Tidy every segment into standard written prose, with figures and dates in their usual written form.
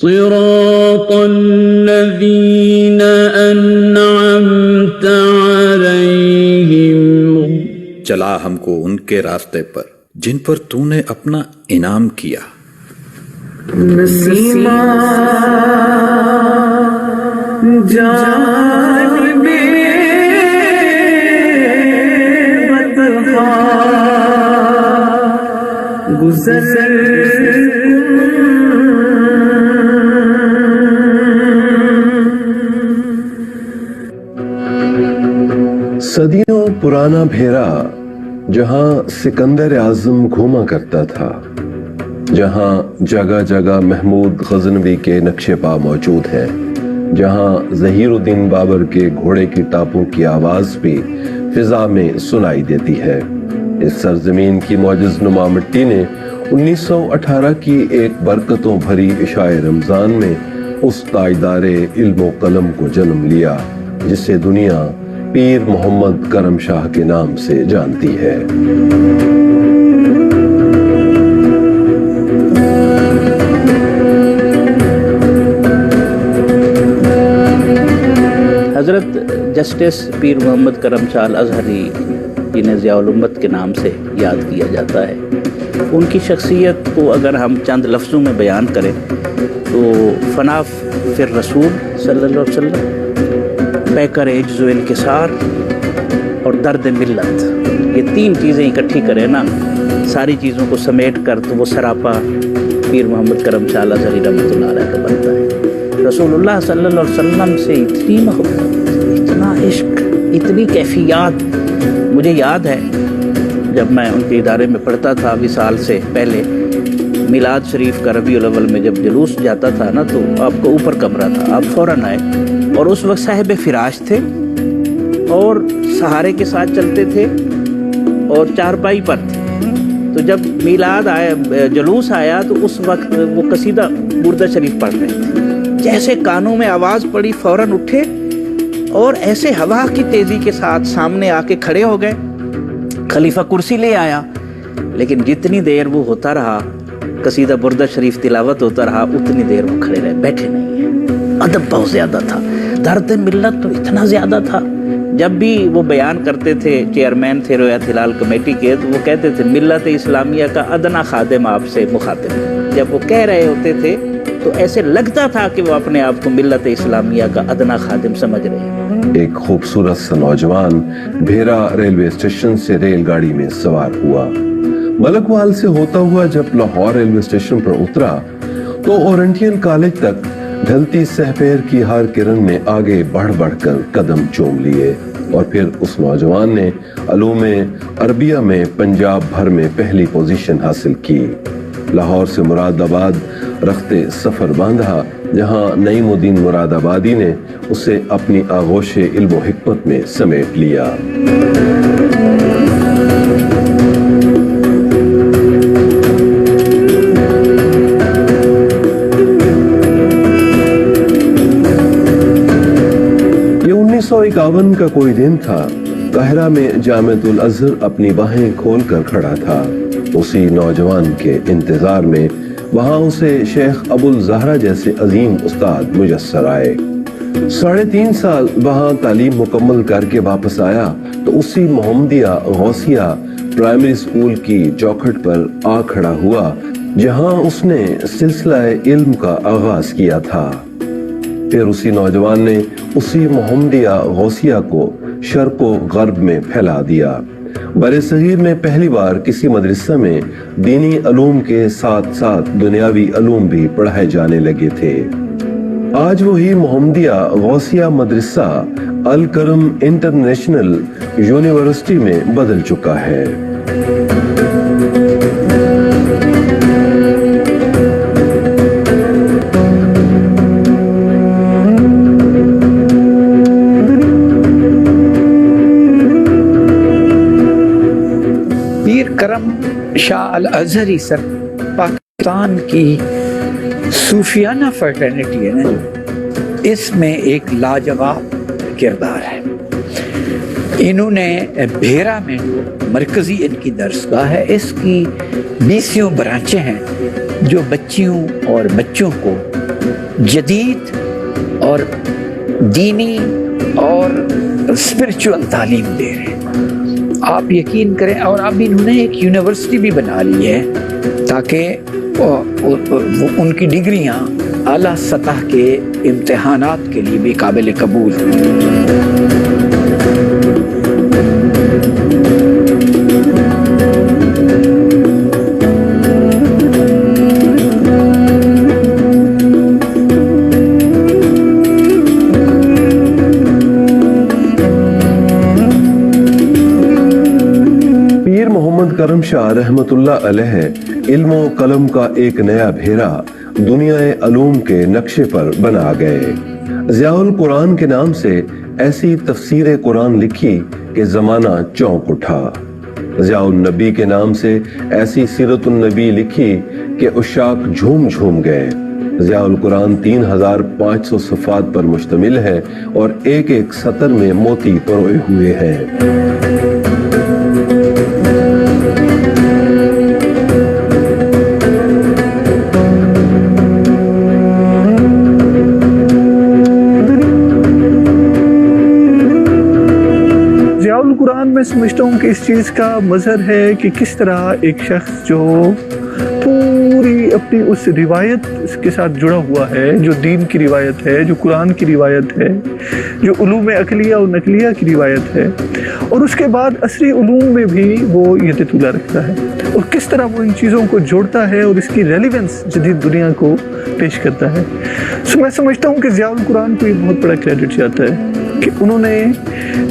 صراط الذین انعمت علیہم، چلا ہم کو ان کے راستے پر جن پر تو نے اپنا انعام کیا۔ نسیما جانب بطحا گزر صدیوں پرانا بھیرا جہاں سکندر اعظم گھوما کرتا تھا، جہاں جگہ جگہ محمود غزنوی کے نقش پا موجود ہیں، جہاں ظہیر الدین بابر کے گھوڑے کی ٹاپوں کی آواز بھی فضا میں سنائی دیتی ہے۔ اس سرزمین کی معجز نما مٹی نے 1918 کی ایک برکتوں بھری عشاء رمضان میں اس تاجدار علم و قلم کو جنم لیا جسے دنیا پیر محمد کرم شاہ کے نام سے جانتی ہے۔ حضرت جسٹس پیر محمد کرم شاہ الازہری جنہیں ضیاء الامت کے نام سے یاد کیا جاتا ہے، ان کی شخصیت کو اگر ہم چند لفظوں میں بیان کریں تو فنا فی الرسول صلی اللہ علیہ وسلم، پیکر عجز و انکسار اور درد ملت، یہ تین چیزیں اکٹھی کریں نا، ساری چیزوں کو سمیٹ کر تو وہ سراپا پیر محمد کرم شاہ الازہری رحمۃ اللہ علیہ کا بنتا ہے۔ رسول اللہ صلی اللہ علیہ وسلم سے اتنی محبت، اتنا عشق، اتنی کیفیات۔ مجھے یاد ہے جب میں ان کے ادارے میں پڑھتا تھا وصال سے پہلے، میلاد شریف کا ربیع الاول میں جب جلوس جاتا تھا نا تو آپ کو اوپر کمرہ تھا، آپ فوراً آئے، اور اس وقت صاحب فراش تھے اور سہارے کے ساتھ چلتے تھے اور چارپائی پر تھے۔ تو جب میلاد آیا، جلوس آیا، تو اس وقت وہ قصیدہ بردہ شریف پڑھ رہے تھے، جیسے کانوں میں آواز پڑی فوراً اٹھے اور ایسے ہوا کی تیزی کے ساتھ سامنے آ کے کھڑے ہو گئے۔ خلیفہ کرسی لے آیا، لیکن جتنی دیر وہ ہوتا رہا قصیدہ بردہ شریف تلاوت ہوتا رہا، اتنی دیر وہ کھڑے رہے، بیٹھے نہیں ہیں۔ ادب بہت زیادہ تھا، درد ملت تو اتنا زیادہ تھا۔ جب بھی وہ بیان کرتے تھے، چیئرمین تھے رویت ہلال کمیٹی کے، تو وہ کہتے تھے ملت اسلامیہ کا ادنا خادم آپ سے مخاطب۔ جب وہ کہہ رہے ہوتے تھے تو ایسے لگتا تھا کہ وہ اپنے آپ کو ملت اسلامیہ کا ادنا خادم سمجھ رہے ہیں۔ ایک خوبصورت سا نوجوان بھیرا ریلوے اسٹیشن سے ریل گاڑی میں سوار ہوا۔ ملکوال سے ہوتا ہوا جب لاہور ریلوے اسٹیشن پر اترا تو اورینٹین کالج تک ڈھلتی سہپیر کی ہر کرن میں آگے بڑھ بڑھ کر قدم چوم لیے، اور پھر اس نوجوان نے علوم عربیہ میں پنجاب بھر میں پہلی پوزیشن حاصل کی۔ لاہور سے مراد آباد رختے سفر باندھا، جہاں نعیم الدین مراد آبادی نے اسے اپنی آغوش علم و حکمت میں سمیٹ لیا۔ یہ 1951 کا کوئی دن تھا۔ قاہرہ میں جامعۃ الازہر اپنی باہیں کھول کر کھڑا تھا۔ اسی نوجوان کے انتظار میں وہاں اسے شیخ ابو الزہرا جیسے عظیم استاد میسر آئے۔ 3.5 سال وہاں تعلیم مکمل کر کے واپس آیا تو اسی محمدیہ غوثیہ پرائمری اسکول کی چوکھٹ پر آ کھڑا ہوا، جہاں اس نے سلسلہ علم کا آغاز کیا تھا۔ پھر اسی نوجوان نے اسی محمدیہ غوثیہ کو شرق و غرب میں پھیلا دیا۔ برِ صغیر میں پہلی بار کسی مدرسہ میں دینی علوم کے ساتھ ساتھ دنیاوی علوم بھی پڑھائے جانے لگے تھے۔ آج وہی محمدیہ غوثیہ مدرسہ الکرم انٹرنیشنل یونیورسٹی میں بدل چکا ہے۔ کرم شاہ الازہری سر پاکستان کی صوفیانہ فرٹرنیٹی ہے نا، اس میں ایک لاجواب کردار ہے۔ انہوں نے بھیرا میں مرکزی ان کی درسگاہ ہے، اس کی 20 برانچیں ہیں جو بچیوں اور بچوں کو جدید اور دینی اور اسپرچول تعلیم دے رہے ہیں. آپ یقین کریں, اور اب انہوں نے ایک یونیورسٹی بھی بنا لی ہے تاکہ ان کی ڈگریاں اعلیٰ سطح کے امتحانات کے لیے بھی قابل قبول ہیں. کرم شاہ رحمت اللہ علیہ علم و قلم کا ایک نیا بھیرا دنیا علوم کے نقشے پر بنا گئے. ضیاء القرآن کے نام سے ایسی تفسیر قرآن لکھی کہ زمانہ چونک اٹھا. ضیاء النبی کے نام سے ایسی سیرت النبی لکھی کہ عشاق جھوم جھوم گئے. ضیاء القرآن 3500 صفحات پر مشتمل ہے اور ایک ایک سطر میں موتی پروئے ہوئے ہیں. میں سمجھتا ہوں کہ اس چیز کا مظہر ہے کہ کس طرح ایک شخص جو پوری اپنی اس روایت کے ساتھ جڑا ہوا ہے جو دین کی روایت ہے, جو قرآن کی روایت ہے, جو علوم عقلیہ اور نقلیہ کی روایت ہے, اور اس کے بعد عصری علوم میں بھی وہ ید طولہ رکھتا ہے, اور کس طرح وہ ان چیزوں کو جوڑتا ہے اور اس کی ریلیونس جدید دنیا کو پیش کرتا ہے. میں سمجھتا ہوں کہ ضیاء القرآن کو یہ بہت بڑا کریڈٹ جاتا ہے کہ انہوں نے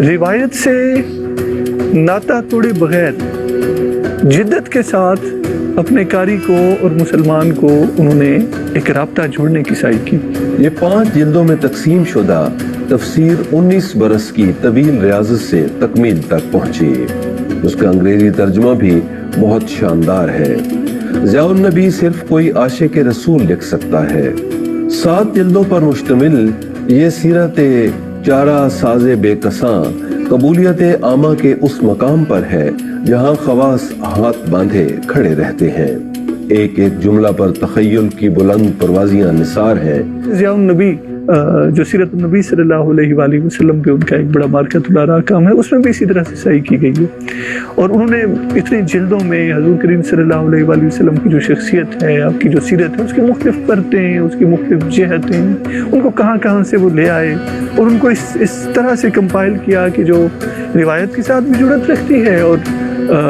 روایت سے ناطہ توڑے بغیر جدت کے ساتھ اپنے قاری کو اور مسلمان کو انہوں نے ایک رابطہ جوڑنے کی سعی کی. یہ 5 جلدوں میں تقسیم شدہ تفسیر 19 برس کی طویل ریاضت سے تکمیل تک پہنچی. اس کا انگریزی ترجمہ بھی بہت شاندار ہے. ضیاء النبی صرف کوئی عاشق رسول لکھ سکتا ہے. 7 جلدوں پر مشتمل یہ سیرت چارہ ساز بے کساں قبولیت عامہ کے اس مقام پر ہے جہاں خواص ہاتھ باندھے کھڑے رہتے ہیں. ایک ایک جملہ پر تخیل کی بلند پروازیاں نثار ہیں. ضیاء النبی جو سیرت النبی صلی اللہ علیہ وآلہ وسلم کے ان کا ایک بڑا مارکت الارا کام ہے, اس میں بھی اسی طرح سے صحیح کی گئی ہے. اور انہوں نے اتنے جلدوں میں حضور کریم صلی اللہ علیہ وآلہ وسلم کی جو شخصیت ہے, آپ کی جو سیرت ہے, اس کی مختلف پرتیں, اس کی مختلف جہتیں, ان کو کہاں کہاں سے وہ لے آئے اور ان کو اس طرح سے کمپائل کیا کہ جو روایت کے ساتھ بھی جڑت رکھتی ہے اور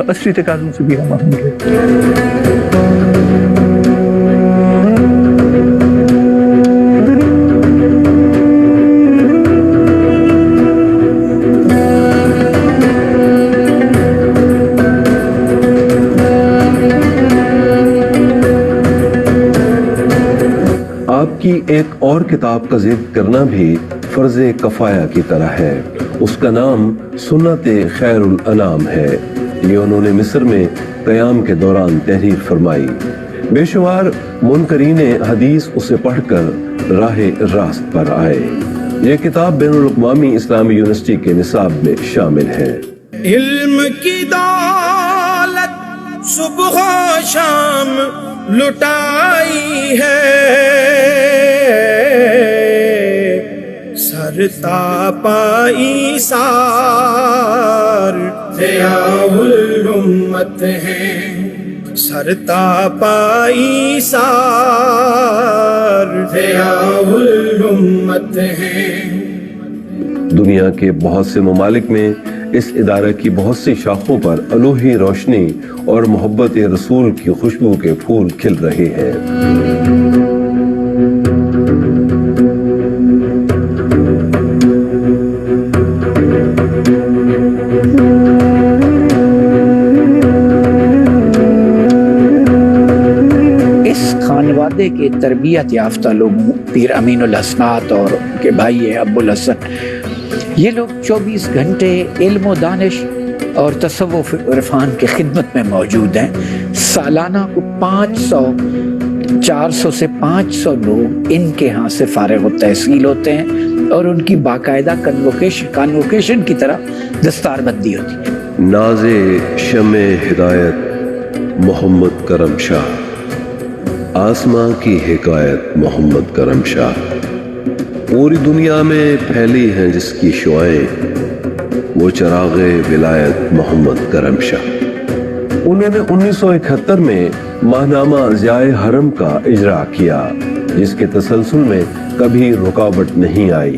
عصری تقاضوں سے بھی ہم آہنگ ہے. کی ایک اور کتاب کا ذکر کرنا بھی فرض کفایہ کی طرح ہے. اس کا نام سنت خیر الانام ہے. یہ انہوں نے مصر میں قیام کے دوران تحریر فرمائی. بے شمار منکرین حدیث اسے پڑھ کر راہ راست پر آئے. یہ کتاب بین الاقوامی اسلامی یونیورسٹی کے نصاب میں شامل ہے. علم کی دولت صبح شام لٹائی ہے, سرتا پائی سار ضیاء الامت ہے, سرتا پائی سار ضیاء الامت ہے. دنیا کے بہت سے ممالک میں اس ادارے کی بہت سی شاخوں پر الوہی روشنی اور محبت رسول کی خوشبو کے پھول کھل رہے ہیں. اس خانوادے کے تربیت یافتہ لوگ پیر امین الحسنات اور ان کے بھائی ابو الحسن, یہ لوگ 24 گھنٹے علم و دانش اور تصوف عرفان کی خدمت میں موجود ہیں. سالانہ کو 400 سے 500 لوگ ان کے ہاں سے فارغ و تحصیل ہوتے ہیں اور ان کی باقاعدہ کانوکیشن کی طرح دستار بندی ہوتی ہے. ناز شمع ہدایت محمد کرم شاہ آسماں کی حکایت محمد کرم شاہ. پوری دنیا میں پھیلی ہیں جس کی شعائیں وہ چراغ ولایت محمد کرم شاہ. انہوں نے 1971 میں ماہنامہ ضیاء حرم کا اجرا کیا جس کے تسلسل میں کبھی رکاوٹ نہیں آئی.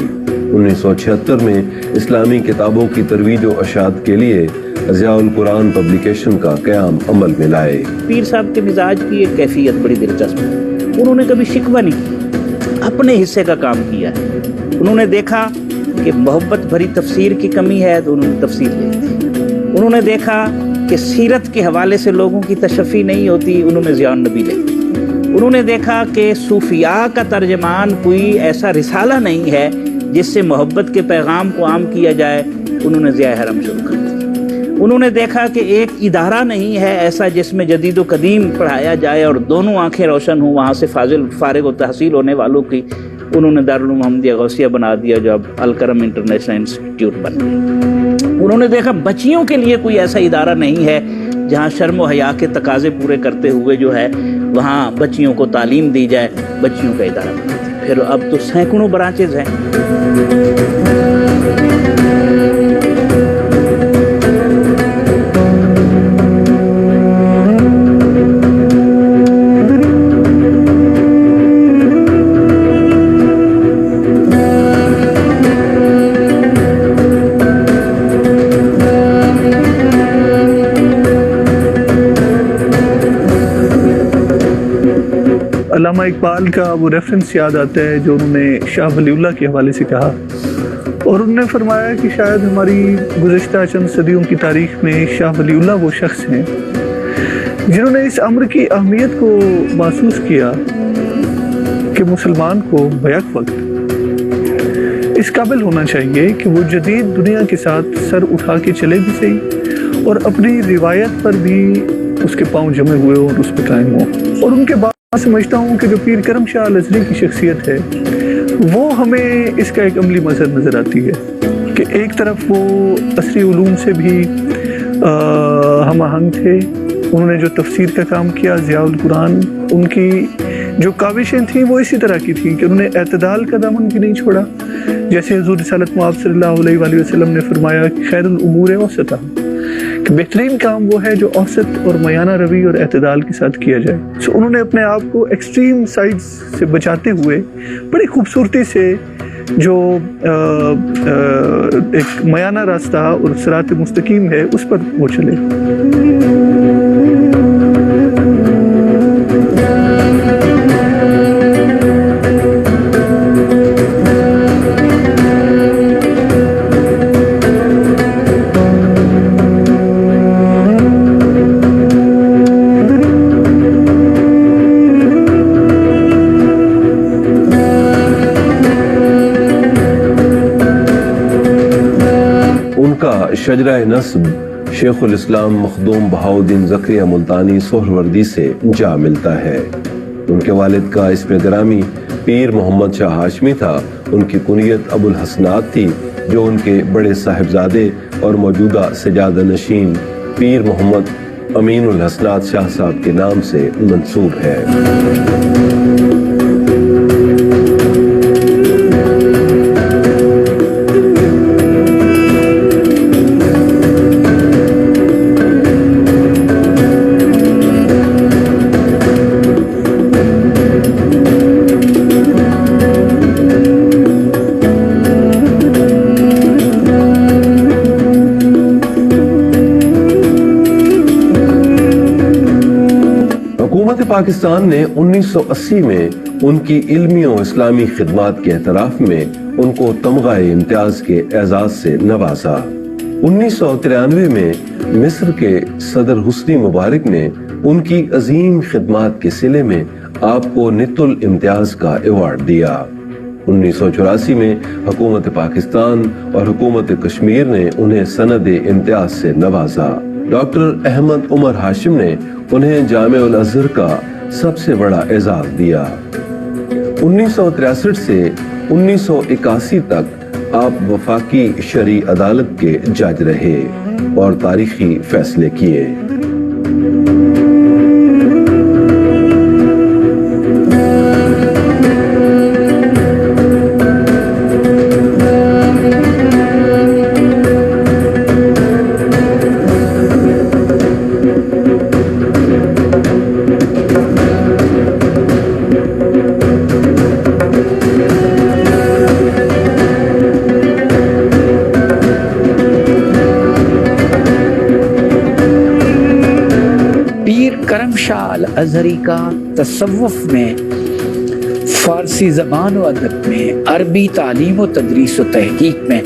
1976 میں اسلامی کتابوں کی ترویج و اشاعت کے لیے ضیاء القرآن پبلیکیشن کا قیام عمل میں لائے. پیر صاحب کے مزاج کی ایک کیفیت بڑی دلچسپ ہے. انہوں نے کبھی شکوہ نہیں کیا، اپنے حصے کا کام کیا ہے. انہوں نے دیکھا کہ محبت بھری تفسیر کی کمی ہے تو انہوں نے تفسیر لے دی. انہوں نے دیکھا کہ سیرت کے حوالے سے لوگوں کی تشفی نہیں ہوتی، انہوں نے ضیاء النبی لے دی. انہوں نے دیکھا کہ صوفیاء کا ترجمان کوئی ایسا رسالہ نہیں ہے جس سے محبت کے پیغام کو عام کیا جائے، انہوں نے ضیاء حرم شروع کر دی. انہوں نے دیکھا کہ ایک ادارہ نہیں ہے ایسا جس میں جدید و قدیم پڑھایا جائے اور دونوں آنکھیں روشن ہوں وہاں سے فارغ و تحصیل ہونے والوں کی. انہوں نے دارالعلوم محمدیہ غوثیہ بنا دیا جو اب الکرم انٹرنیشنل انسٹیٹیوٹ بن گیا. انہوں نے دیکھا بچیوں کے لیے کوئی ایسا ادارہ نہیں ہے جہاں شرم و حیا کے تقاضے پورے کرتے ہوئے جو ہے وہاں بچیوں کو تعلیم دی جائے، بچیوں کا ادارہ بنا دیا. پھر اب تو سینکڑوں برانچز ہیں. علامہ اقبال کا وہ ریفرنس یاد آتا ہے جو انہوں نے شاہ ولی اللہ کے حوالے سے کہا، اور انہوں نے فرمایا کہ شاید ہماری گزشتہ چند صدیوں کی تاریخ میں شاہ ولی اللہ وہ شخص ہیں جنہوں نے اس امر کی اہمیت کو محسوس کیا کہ مسلمان کو بیک وقت اس قابل ہونا چاہیے کہ وہ جدید دنیا کے ساتھ سر اٹھا کے چلے بھی صحیح اور اپنی روایت پر بھی اس کے پاؤں جمے ہوئے ہوں اور اس پہ قائم ہوں. اور ان کے بعد سمجھتا ہوں کہ جو پیر کرم شاہ الازہری کی شخصیت ہے وہ ہمیں اس کا ایک عملی مظہر نظر آتی ہے کہ ایک طرف وہ عصری علوم سے بھی ہم آہنگ تھے. انہوں نے جو تفسیر کا کام کیا ضیاء القرآن، ان کی جو کاوشیں تھیں وہ اسی طرح کی تھیں کہ انہوں نے اعتدال کا دامن بھی نہیں چھوڑا. جیسے حضور رسالت مآب صلی اللہ علیہ وآلہ وسلم نے فرمایا کہ خیر الامور اوسطا، کہ بہترین کام وہ ہے جو اوسط اور میانہ روی اور اعتدال کے ساتھ کیا جائے. انہوں نے اپنے آپ کو ایکسٹریم سائڈز سے بچاتے ہوئے بڑی خوبصورتی سے جو ایک میانہ راستہ اور صراط مستقیم ہے اس پر وہ چلے. شجرہ نسب شیخ الاسلام مخدوم بہاؤالدین زکریا ملتانی سہروردی سے جا ملتا ہے. ان کے والد کا اسم گرامی پیر محمد شاہ ہاشمی تھا. ان کی کنیت ابو الحسنات تھی جو ان کے بڑے صاحبزادے اور موجودہ سجادہ نشین پیر محمد امین الحسنات شاہ صاحب کے نام سے منسوب ہے. پاکستان نے 1980 میں ان کی علمی و اسلامی خدمات کے اعتراف میں ان کو تمغہ امتیاز کے اعزاز سے نوازا. 1993 میں مصر کے صدر حسنی مبارک نے ان کی عظیم خدمات کے صلے میں آپ کو نت الامتیاز کا ایوارڈ دیا. 1984 میں حکومت پاکستان اور حکومت کشمیر نے انہیں سند امتیاز سے نوازا. ڈاکٹر احمد عمر ہاشم نے انہیں جامع الازہر کا سب سے بڑا اعزاز دیا. 1963 سے 1981 تک آپ وفاقی شرعی عدالت کے جج رہے اور تاریخی فیصلے کیے. الازہری کا تصوف میں، فارسی زبان و ادب میں، عربی تعلیم و تدریس و تحقیق میں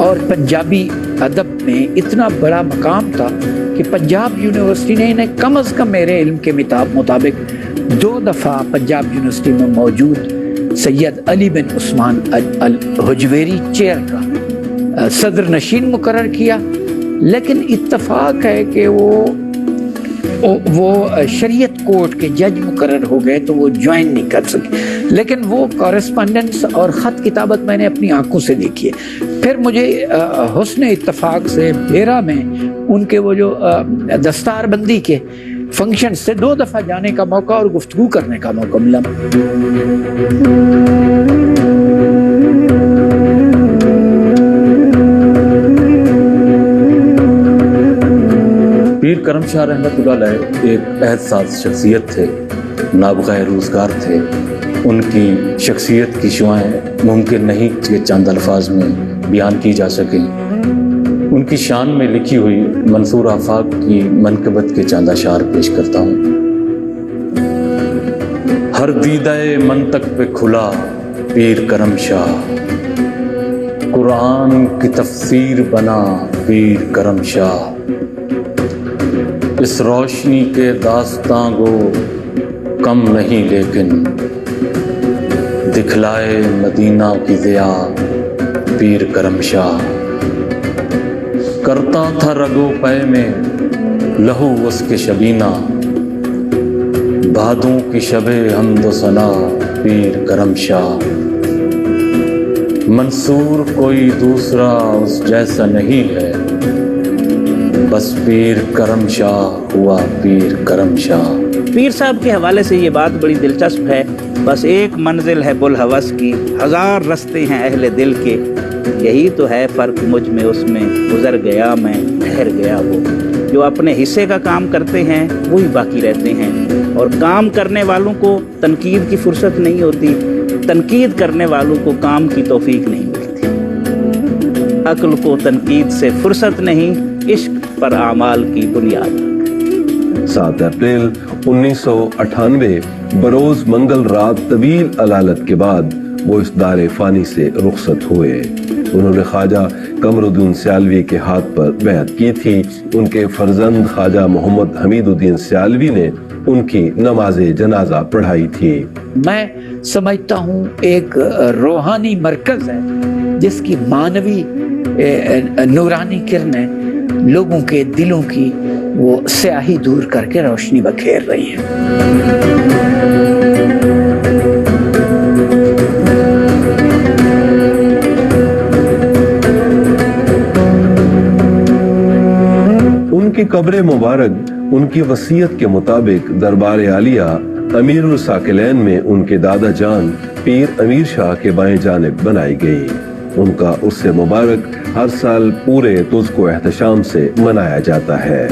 اور پنجابی ادب میں اتنا بڑا مقام تھا کہ پنجاب یونیورسٹی نے انہیں کم از کم میرے علم کے مطابق 2 دفعہ پنجاب یونیورسٹی میں موجود سید علی بن عثمان الحجویری چیئر کا صدر نشین مقرر کیا، لیکن اتفاق ہے کہ وہ شریعت کورٹ کے جج مقرر ہو گئے تو وہ جوائن نہیں کر سکے، لیکن وہ کورسپونڈنس اور خط کتابت میں نے اپنی آنکھوں سے دیکھی ہے۔ پھر مجھے حسن اتفاق سے بھیرا میں ان کے وہ جو دستار بندی کے فنکشن سے 2 دفعہ جانے کا موقع اور گفتگو کرنے کا موقع ملا۔ پیر کرم شاہ رحمۃ اللہ علیہ ایک عہد ساز شخصیت تھے، نابغہ روزگار تھے۔ ان کی شخصیت کی شعائیں ممکن نہیں کہ چند الفاظ میں بیان کی جا سکیں۔ ان کی شان میں لکھی ہوئی منصور آفاق کی منقبت کے چند اشعار پیش کرتا ہوں۔ ہر دیدہ منطق پہ کھلا پیر کرم شاہ، قرآن کی تفسیر بنا پیر کرم شاہ، اس روشنی کے داستاں گو کم نہیں لیکن دکھلائے مدینہ کی ضیا پیر کرم شاہ، کرتا تھا رگو پے میں لہو اس کے شبینہ، بادوں کی شب حمد و ثنا پیر کرم شاہ، منصور کوئی دوسرا اس جیسا نہیں ہے، بس پیر کرم شاہ ہوا پیر کرم شاہ۔ پیر صاحب کے حوالے سے یہ بات بڑی دلچسپ ہے، بس ایک منزل ہے بلحوث کی، 1000 رستے ہیں اہل دل کے، یہی تو ہے فرق مجھ میں اس میں، گزر گیا میں ٹھہر گیا وہ، جو اپنے حصے کا کام کرتے ہیں وہی باقی رہتے ہیں، اور کام کرنے والوں کو تنقید کی فرصت نہیں ہوتی، تنقید کرنے والوں کو کام کی توفیق نہیں ملتی۔ عقل کو تنقید سے فرصت نہیں، عشق پر اعمال کی بنیاد۔ 7 اپریل 1998 بروز منگل رات طویل علالت کے بعد وہ اس دار فانی سے رخصت ہوئے۔ انہوں نے خواجہ قمر الدین سیالوی کے ہاتھ پر بیعت کی تھی۔ ان کے فرزند خواجہ محمد حمید الدین سیالوی نے ان کی نماز جنازہ پڑھائی تھی۔ میں سمجھتا ہوں ایک روحانی مرکز ہے جس کی معنوی نورانی کرنیں لوگوں کے دلوں کی وہ سیاہی دور کر کے روشنی بکھیر رہی ہیں۔ ان کی قبر مبارک ان کی وصیت کے مطابق دربار عالیہ امیر الساکلین میں ان کے دادا جان پیر امیر شاہ کے بائیں جانب بنائی گئی۔ ان کا عرس مبارک ہر سال پورے تزک و احتشام سے منایا جاتا ہے۔